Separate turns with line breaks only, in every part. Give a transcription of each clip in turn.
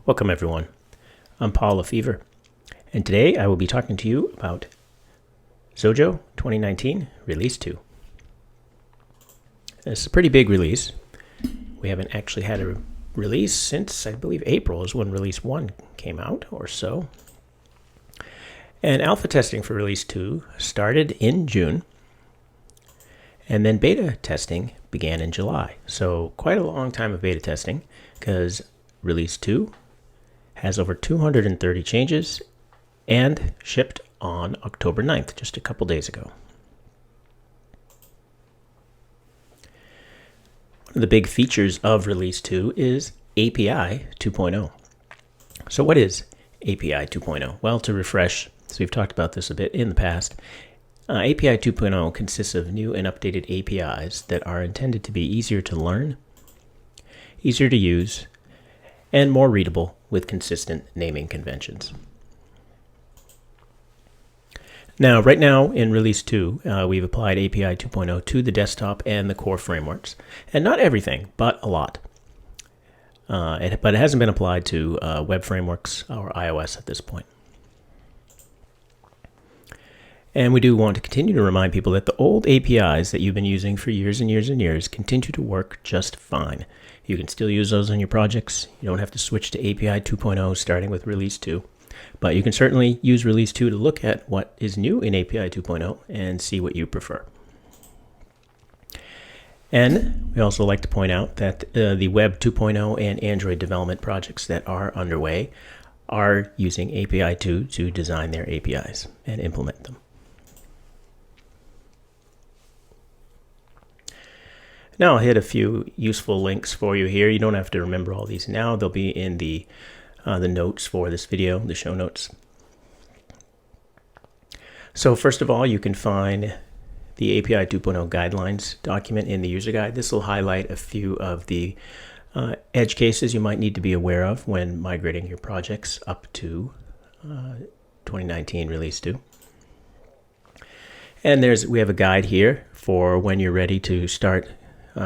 Welcome everyone, I'm Paul Lefevre, and today I will be talking to you about Xojo 2019 Release 2. It's a pretty big release. We haven't actually had a release since, I believe, April is when Release 1 came out or so. And alpha testing for Release 2 started in June, and then beta testing began in July. So quite a long time of beta testing, because Release 2 has over 230 changes and shipped on October 9th, just a couple days ago. One of the big features of Release 2 is API 2.0. So what is API 2.0? Well, to refresh, so we've talked about this a bit in the past, API 2.0 consists of new and updated APIs that are intended to be easier to learn, easier to use, and more readable with consistent naming conventions. Now, right now in Release 2, we've applied API 2.0 to the desktop and the core frameworks. And not everything, but a lot. But it hasn't been applied to web frameworks or iOS at this point. And we do want to continue to remind people that the old APIs that you've been using for years and years and years continue to work just fine. You can still use those in your projects. You don't have to switch to API 2.0 starting with Release 2. But you can certainly use Release 2 to look at what is new in API 2.0 and see what you prefer. And we also like to point out that the Web 2.0 and Android development projects that are underway are using API 2 to design their APIs and implement them. Now I'll hit a few useful links for you here. You don't have to remember all these now. They'll be in the notes for this video, the show notes. So first of all, you can find the API 2.0 guidelines document in the user guide. This will highlight a few of the edge cases you might need to be aware of when migrating your projects up to 2019 Release 2. And we have a guide here for when you're ready to start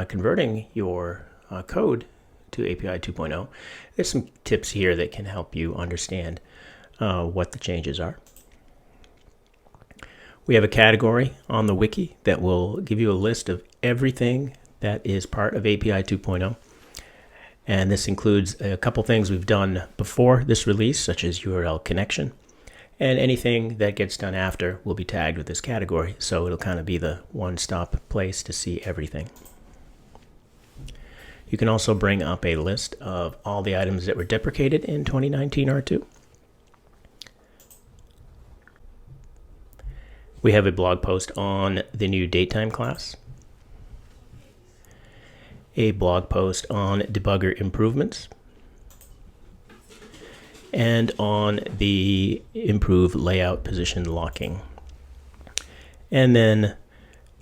converting your code to API 2.0. There's some tips here that can help you understand what the changes are. We have a category on the wiki that will give you a list of everything that is part of API 2.0. And this includes a couple things we've done before this release, such as URL connection. And anything that gets done after will be tagged with this category. So it'll kind of be the one-stop place to see everything. You can also bring up a list of all the items that were deprecated in 2019 R2. We have a blog post on the new datetime class, a blog post on debugger improvements, and on the improved layout position locking. And then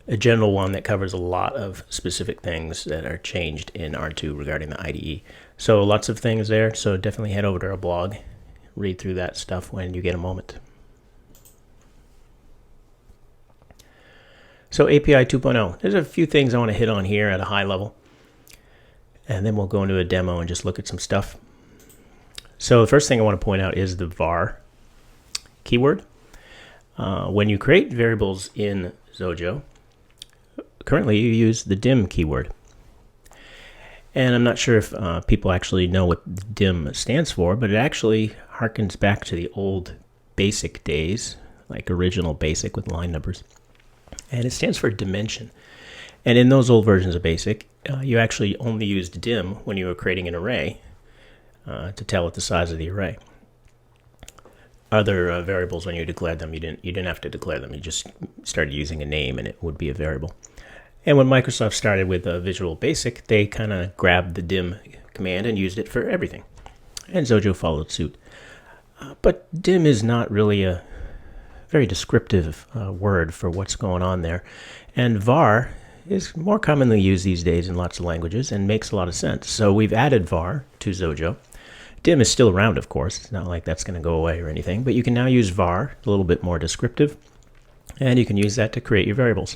a general one that covers a lot of specific things that are changed in R2 regarding the IDE. So lots of things there, so definitely head over to our blog, read through that stuff when you get a moment. So API 2.0, there's a few things I want to hit on here at a high level, and then we'll go into a demo and just look at some stuff. So the first thing I want to point out is the var keyword. When you create variables in Xojo, currently you use the dim keyword. And I'm not sure if people actually know what dim stands for, but it actually harkens back to the old BASIC days, like original BASIC with line numbers. And it stands for dimension. And in those old versions of BASIC, you actually only used dim when you were creating an array to tell it the size of the array. Other variables, when you declared them, you didn't have to declare them. You just started using a name and it would be a variable. And when Microsoft started with Visual Basic, they kind of grabbed the dim command and used it for everything. And Xojo followed suit. But dim is not really a very descriptive word for what's going on there. And var is more commonly used these days in lots of languages and makes a lot of sense. So we've added var to Xojo. Dim is still around, of course. It's not like that's going to go away or anything. But you can now use var, a little bit more descriptive. And you can use that to create your variables.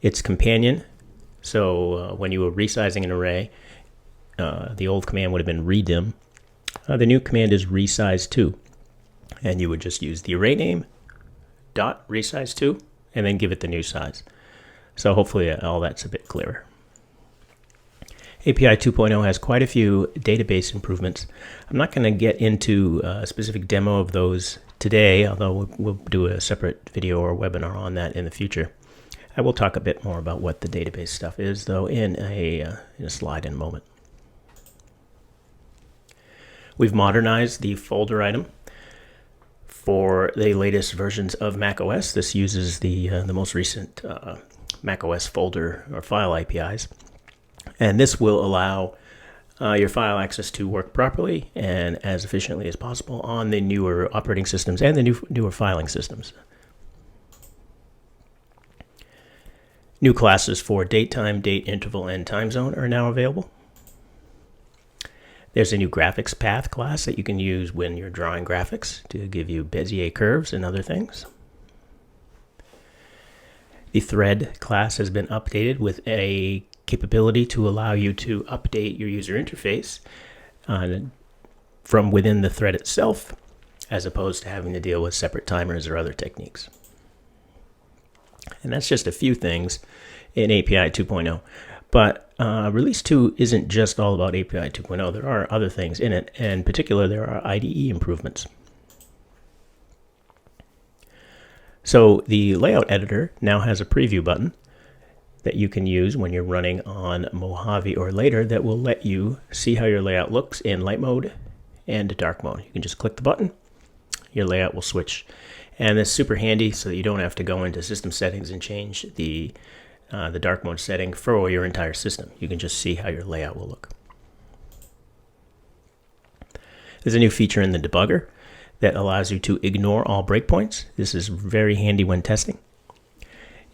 It's companion, so when you were resizing an array, the old command would have been redim, The new command is resize2, and you would just use the array name dot resize2 and then give it the new size. So hopefully all that's a bit clearer. API 2.0 has quite a few database improvements. I'm not going to get into a specific demo of those today, although we'll do a separate video or webinar on that in the future. I will talk a bit more about what the database stuff is, though, in a slide in a moment. We've modernized the folder item for the latest versions of macOS. This uses the most recent macOS folder or file APIs. And this will allow your file access to work properly and as efficiently as possible on the newer operating systems and the newer filing systems. New classes for datetime, date interval, and time zone are now available. There's a new graphics path class that you can use when you're drawing graphics to give you Bezier curves and other things. The thread class has been updated with a capability to allow you to update your user interface from within the thread itself, as opposed to having to deal with separate timers or other techniques. And that's just a few things in API 2.0. But Release 2 isn't just all about API 2.0. There are other things in it. And in particular, there are IDE improvements. So the layout editor now has a preview button that you can use when you're running on Mojave or later that will let you see how your layout looks in light mode and dark mode. You can just click the button, your layout will switch. And it's super handy so that you don't have to go into system settings and change the dark mode setting for your entire system. You can just see how your layout will look. There's a new feature in the debugger that allows you to ignore all breakpoints. This is very handy when testing.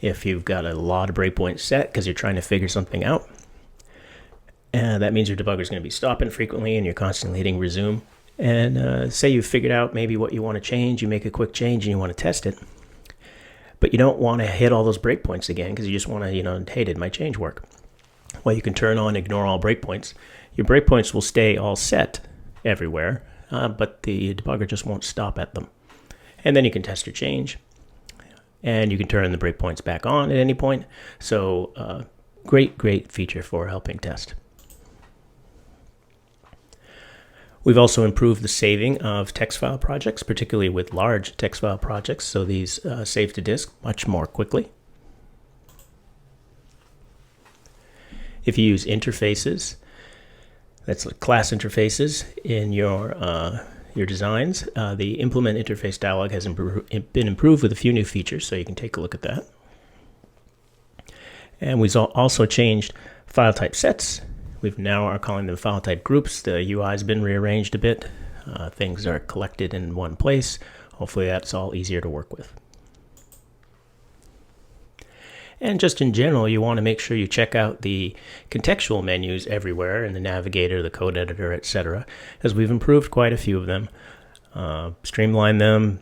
If you've got a lot of breakpoints set because you're trying to figure something out, that means your debugger is going to be stopping frequently and you're constantly hitting resume. And say you've figured out maybe what you want to change, you make a quick change and you want to test it, but you don't want to hit all those breakpoints again because you just want to, hey, did my change work? Well, you can turn on ignore all breakpoints. Your breakpoints will stay all set everywhere, but the debugger just won't stop at them. And then you can test your change. And you can turn the breakpoints back on at any point. So great feature for helping test. We've also improved the saving of text file projects, particularly with large text file projects. So these save to disk much more quickly. If you use interfaces, that's class interfaces in your designs, the implement interface dialog has been improved with a few new features, so you can take a look at that. And we've also changed file type sets. We now are calling them file type groups. The UI has been rearranged a bit. Things are collected in one place. Hopefully that's all easier to work with. And just in general, you want to make sure you check out the contextual menus everywhere in the navigator, the code editor, etc., as we've improved quite a few of them, streamlined them,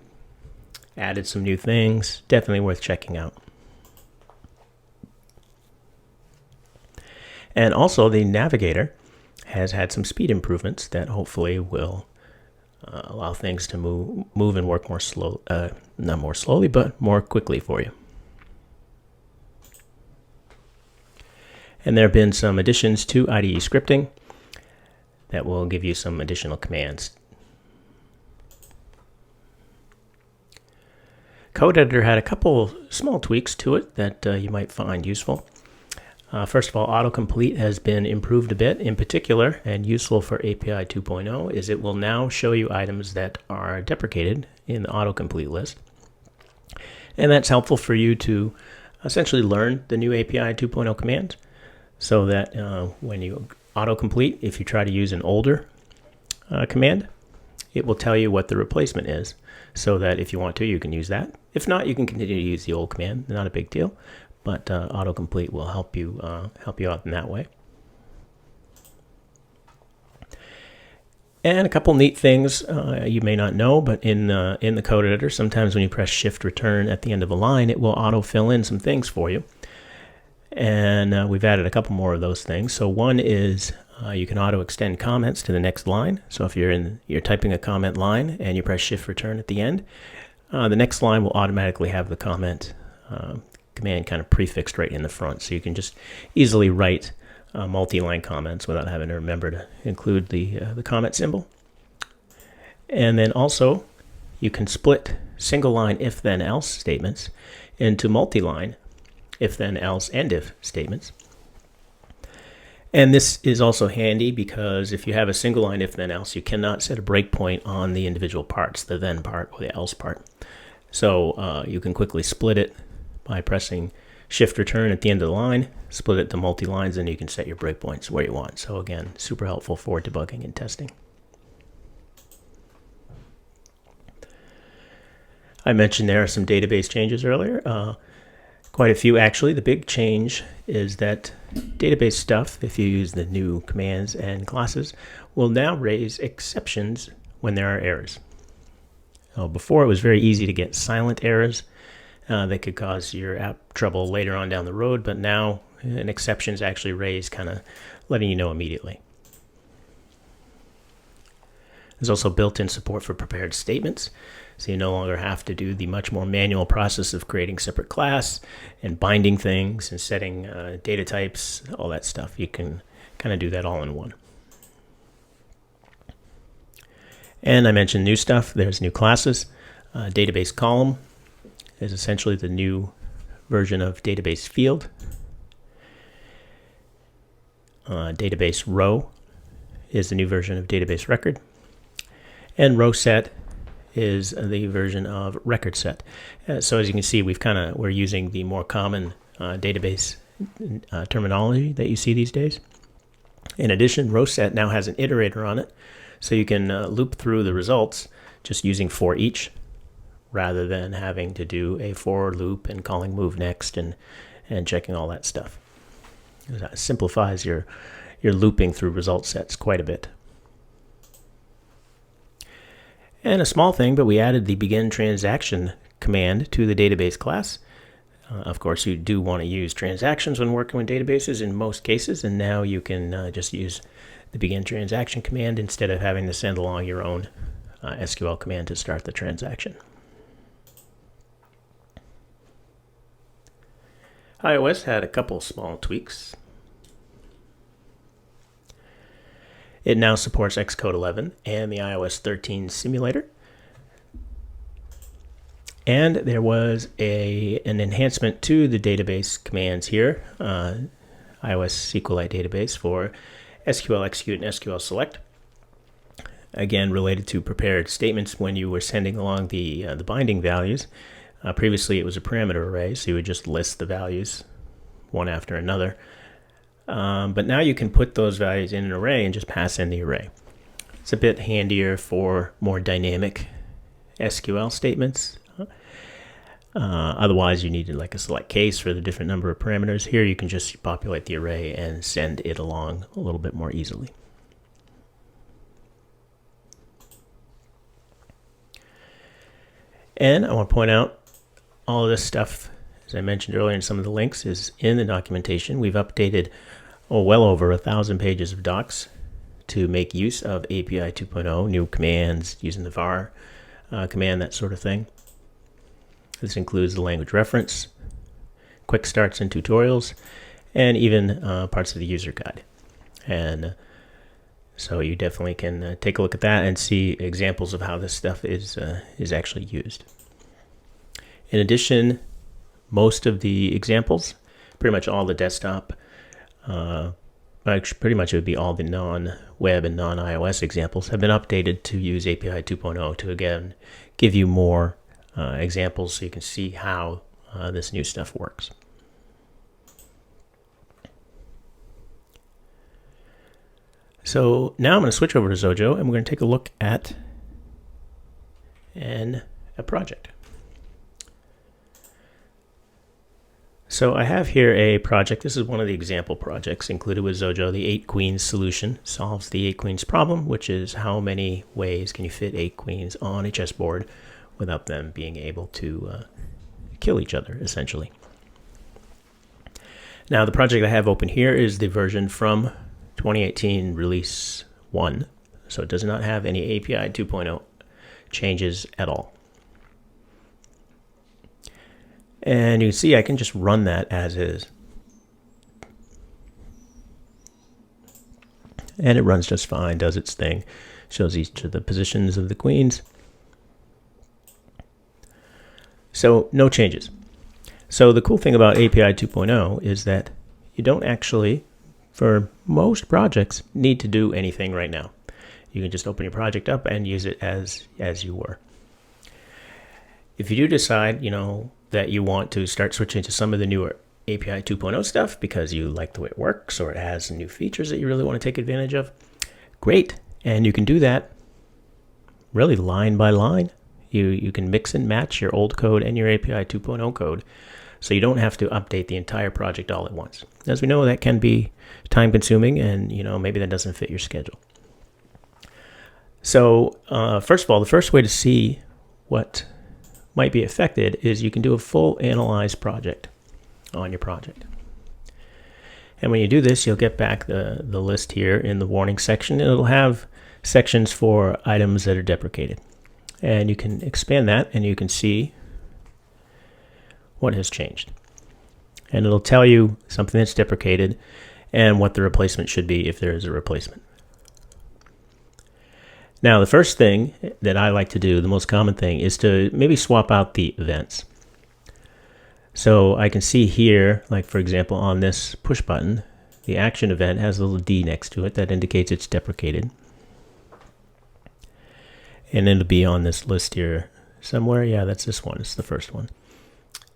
added some new things. Definitely worth checking out. And also the navigator has had some speed improvements that hopefully will allow things to move and work more slow, not more slowly, but more quickly for you. And there have been some additions to IDE scripting that will give you some additional commands. Code Editor had a couple small tweaks to it that you might find useful. First of all, autocomplete has been improved a bit. In particular, and useful for API 2.0, is it will now show you items that are deprecated in the autocomplete list. And that's helpful for you to essentially learn the new API 2.0 commands, so that when you autocomplete, if you try to use an older command, it will tell you what the replacement is, so that if you want to, you can use that. If not, you can continue to use the old command. Not a big deal, but autocomplete will help you out in that way. And a couple neat things you may not know, but in the code editor, sometimes when you press Shift Return at the end of a line, it will auto fill in some things for you. And we've added a couple more of those things. So one is You can auto extend comments to the next line. So if you're typing a comment line and you press Shift Return at the end, the next line will automatically have the comment command kind of prefixed right in the front. So you can just easily write multi-line comments without having to remember to include the comment symbol. And then also you can split single line if then else statements into multi-line if then else and if statements. And this is also handy because if you have a single line if then else, you cannot set a breakpoint on the individual parts, the then part or the else part. So you can quickly split it by pressing Shift Return at the end of the line, split it to multi-lines, and you can set your breakpoints where you want. So again, super helpful for debugging and testing. I mentioned there are some database changes earlier. Quite a few actually. The big change is that database stuff, if you use the new commands and classes, will now raise exceptions when there are errors. Before it was very easy to get silent errors that could cause your app trouble later on down the road, but now an exception is actually raised, kind of letting you know immediately. There's also built-in support for prepared statements, so you no longer have to do the much more manual process of creating separate class and binding things and setting data types, all that stuff. You can kind of do that all in one. And I mentioned new stuff. There's new classes. Database column is essentially the new version of database field. Database row is the new version of database record. And row set is the version of record set. So as you can see, we're using the more common database terminology that you see these days. In addition, row set now has an iterator on it, so you can loop through the results just using for each, rather than having to do a for loop and calling move next and checking all that stuff. That simplifies your looping through result sets quite a bit. And a small thing, but we added the begin transaction command to the database class. Of course, you do want to use transactions when working with databases in most cases, and now you can just use the begin transaction command instead of having to send along your own SQL command to start the transaction. iOS had a couple small tweaks. It now supports Xcode 11 and the iOS 13 simulator. And there was an enhancement to the database commands here, iOS SQLite database for SQL execute and SQL select. Again, related to prepared statements when you were sending along the binding values. Previously, it was a parameter array, so you would just list the values one after another. But now you can put those values in an array and just pass in the array. It's a bit handier for more dynamic SQL statements. Otherwise, you needed like a select case for the different number of parameters. Here, you can just populate the array and send it along a little bit more easily. And I want to point out all of this stuff, as I mentioned earlier in some of the links, is in the documentation. We've updated well over 1,000 pages of docs to make use of API 2.0, new commands, using the var command, that sort of thing. This includes the language reference, quick starts and tutorials, and even parts of the user guide. And so you definitely can take a look at that and see examples of how this stuff is actually used. In addition, most of the examples, pretty much all the desktop, pretty much it would be all the non-web and non-iOS examples have been updated to use API 2.0 to again give you more examples so you can see how this new stuff works. So now I'm going to switch over to Xojo and we're going to take a look at a project. So I have here a project. This is one of the example projects included with Xojo. The 8 queens solution solves the 8 queens problem, which is how many ways can you fit 8 queens on a chessboard without them being able to kill each other, essentially. Now the project I have open here is the version from 2018 release 1. So it does not have any API 2.0 changes at all. And you can see I can just run that as is. And it runs just fine, does its thing. Shows each of the positions of the queens. So no changes. So the cool thing about API 2.0 is that you don't actually, for most projects, need to do anything right now. You can just open your project up and use it as you were. If you do decide, that you want to start switching to some of the newer API 2.0 stuff because you like the way it works or it has some new features that you really want to take advantage of, great. And you can do that really line by line. You can mix and match your old code and your API 2.0 code, so you don't have to update the entire project all at once. As we know, that can be time consuming, and maybe that doesn't fit your schedule. So first of all, the first way to see what might be affected is you can do a full analyze project on your project. And when you do this, you'll get back the list here in the warning section, and it'll have sections for items that are deprecated. And you can expand that and you can see what has changed. And it'll tell you something that's deprecated and what the replacement should be if there is a replacement. Now, the first thing that I like to do, the most common thing, is to maybe swap out the events. So I can see here, like for example, on this push button, the action event has a little D next to it that indicates it's deprecated. And it'll be on this list here somewhere. Yeah, that's this one. It's the first one.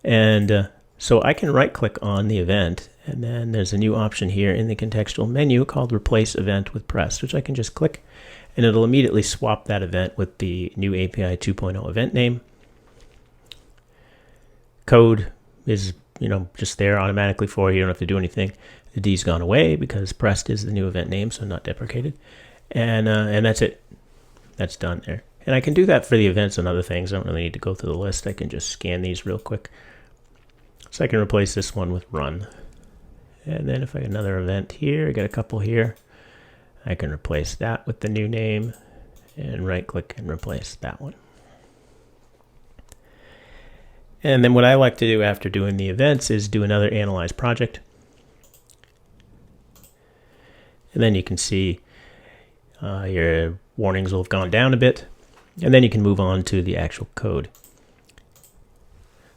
And so I can right click on the event, and then there's a new option here in the contextual menu called Replace Event with Pressed, which I can just click, and it'll immediately swap that event with the new API 2.0 event name. Code is just there automatically for you. You don't have to do anything. The D's gone away because Pressed is the new event name, so not deprecated. And that's it. That's done there. And I can do that for the events and other things. I don't really need to go through the list. I can just scan these real quick. So I can replace this one with run. And then if I get another event here, I got a couple here, I can replace that with the new name and right click and replace that one. And then what I like to do after doing the events is do another analyze project. And then you can see your warnings will have gone down a bit. And then you can move on to the actual code.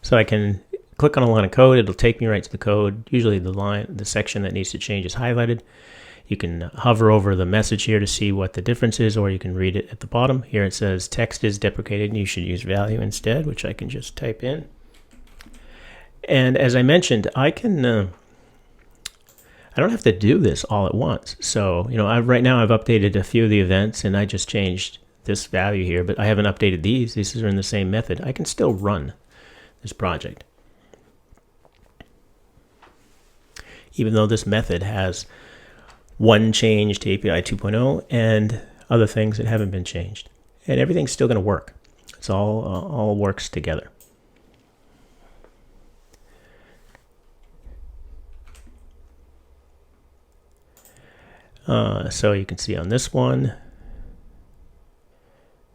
So I can click on a line of code. It'll take me right to the code. Usually the section that needs to change is highlighted. You can hover over the message here to see what the difference is, or you can read it at the bottom. Here it says text is deprecated and you should use value instead, which I can just type in. And as I mentioned, I don't have to do this all at once. So, right now I've updated a few of the events and I just changed this value here, but I haven't updated these. These are in the same method. I can still run this project, even though this method has one change to API 2.0 and other things that haven't been changed. And everything's still going to work. It's all works together. So you can see on this one,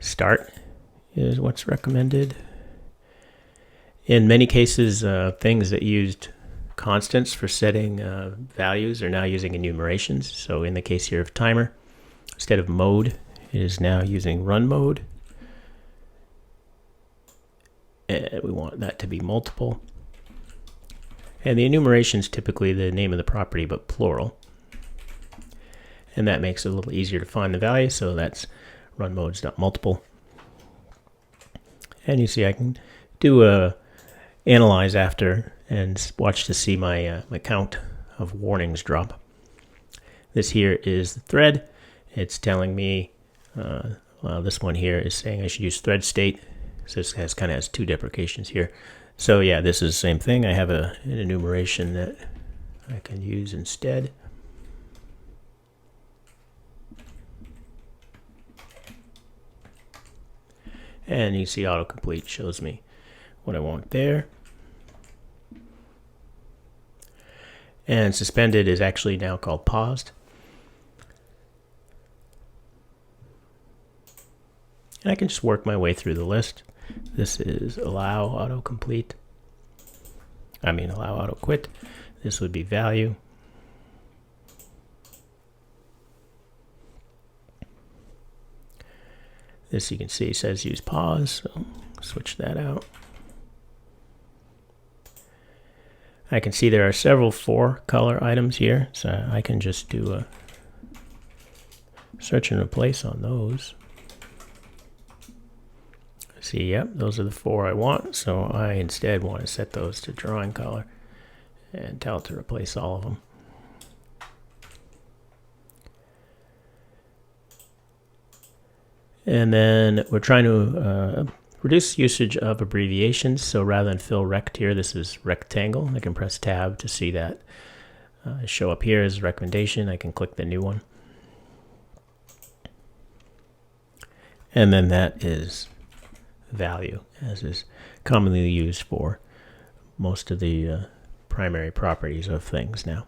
start is what's recommended. In many cases, things that used constants for setting values are now using enumerations. So in the case here of timer, instead of mode, it is now using run mode. And we want that to be multiple. And the enumeration is typically the name of the property, but plural. And that makes it a little easier to find the value. So that's run mode's not multiple. And you see I can do a analyze after and watch to see my my count of warnings drop. This here is the thread. It's telling me, well, this one here is saying I should use thread state. So this kind of has two deprecations here. So yeah, this is the same thing. I have an enumeration that I can use instead. And you see autocomplete shows me what I want there. And suspended is actually now called paused. And I can just work my way through the list. This is allow autocomplete. Allow auto quit. This would be value. This you can see says use pause, so switch that out. I can see there are several 4-color items here, so I can just do a search and replace on those. See, yep, those are the 4 I want, so I instead want to set those to drawing color and tell it to replace all of them. And then we're trying to reduce usage of abbreviations. So rather than fill rect here, this is rectangle. I can press tab to see that show up here as a recommendation. I can click the new one. And then that is value, as is commonly used for most of the primary properties of things now.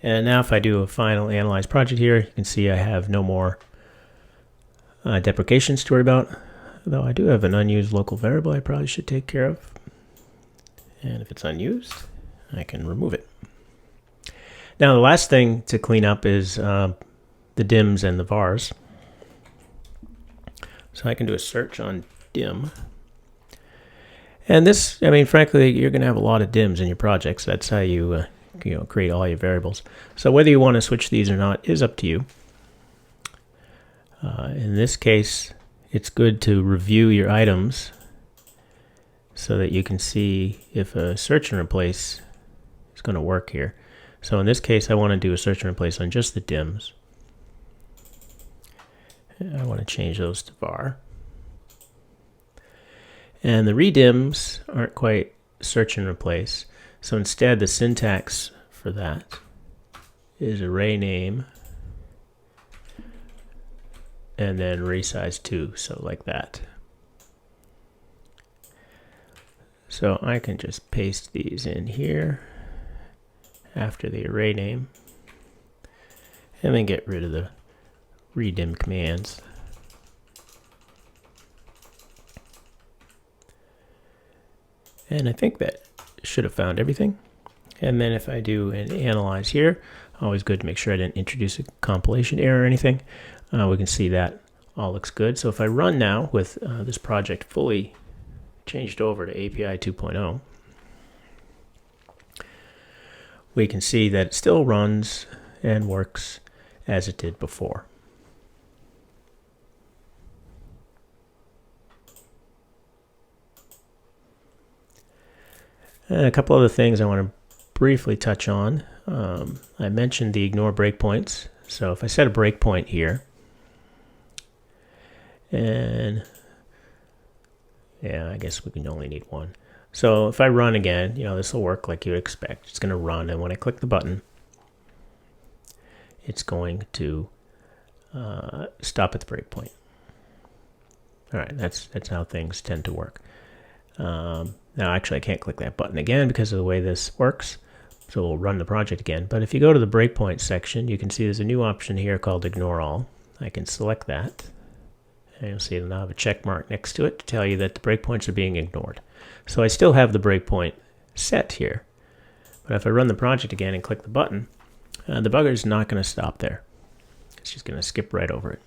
And now if I do a final analyze project here, you can see I have no more deprecations to worry about, though I do have an unused local variable I probably should take care of. And if it's unused, I can remove it. Now the last thing to clean up is the dims and the vars. So I can do a search on dim. And this, frankly, you're going to have a lot of dims in your projects. That's how you, create all your variables. So whether you want to switch these or not is up to you. In this case, it's good to review your items so that you can see if a search and replace is going to work here. So in this case, I want to do a search and replace on just the dims. I want to change those to var. And the redims aren't quite search and replace. So instead, the syntax for that is array name and then resize 2, so like that. So I can just paste these in here after the array name and then get rid of the redim commands. And I think that should have found everything. And then if I do an analyze here, always good to make sure I didn't introduce a compilation error or anything. We can see that all looks good. So if I run now with this project fully changed over to API 2.0, we can see that it still runs and works as it did before. And a couple other things I want to briefly touch on. I mentioned the ignore breakpoints. So if I set a breakpoint here, and yeah, I guess we can only need one. So if I run again, this will work like you'd expect. It's going to run, and when I click the button, it's going to stop at the breakpoint. All right, that's how things tend to work. Now, actually, I can't click that button again because of the way this works. So we'll run the project again. But if you go to the breakpoint section, you can see there's a new option here called ignore all. I can select that. And you'll see it'll now have a check mark next to it to tell you that the breakpoints are being ignored. So I still have the breakpoint set here. But if I run the project again and click the button, the bugger is not going to stop there. It's just going to skip right over it.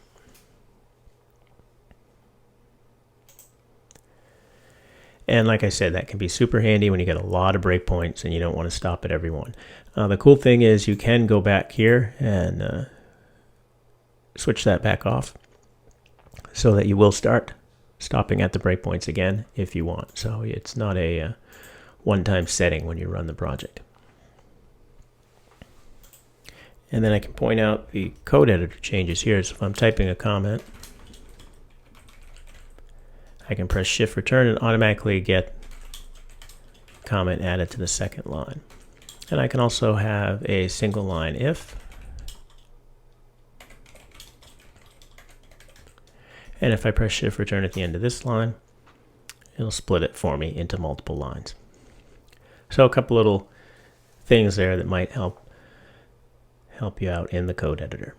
And like I said, that can be super handy when you get a lot of breakpoints and you don't want to stop at every one. The cool thing is you can go back here and switch that back off so that you will start stopping at the breakpoints again if you want. So it's not a one-time setting when you run the project. And then I can point out the code editor changes here. So if I'm typing a comment, I can press shift return and automatically get comment added to the second line. And I can also have a single line if. And if I press shift return at the end of this line, it'll split it for me into multiple lines. So a couple little things there that might help you out in the code editor.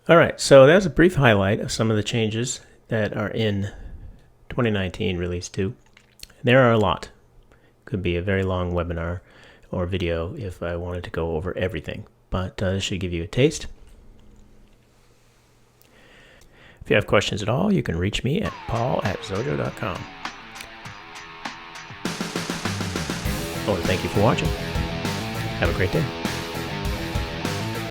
All right, so that was a brief highlight of some of the changes that are in 2019 Release 2. There are a lot. Could be a very long webinar or video if I wanted to go over everything, but this should give you a taste. If you have questions at all, you can reach me at paul@xojo.com. I want to thank you for watching. Have a great day.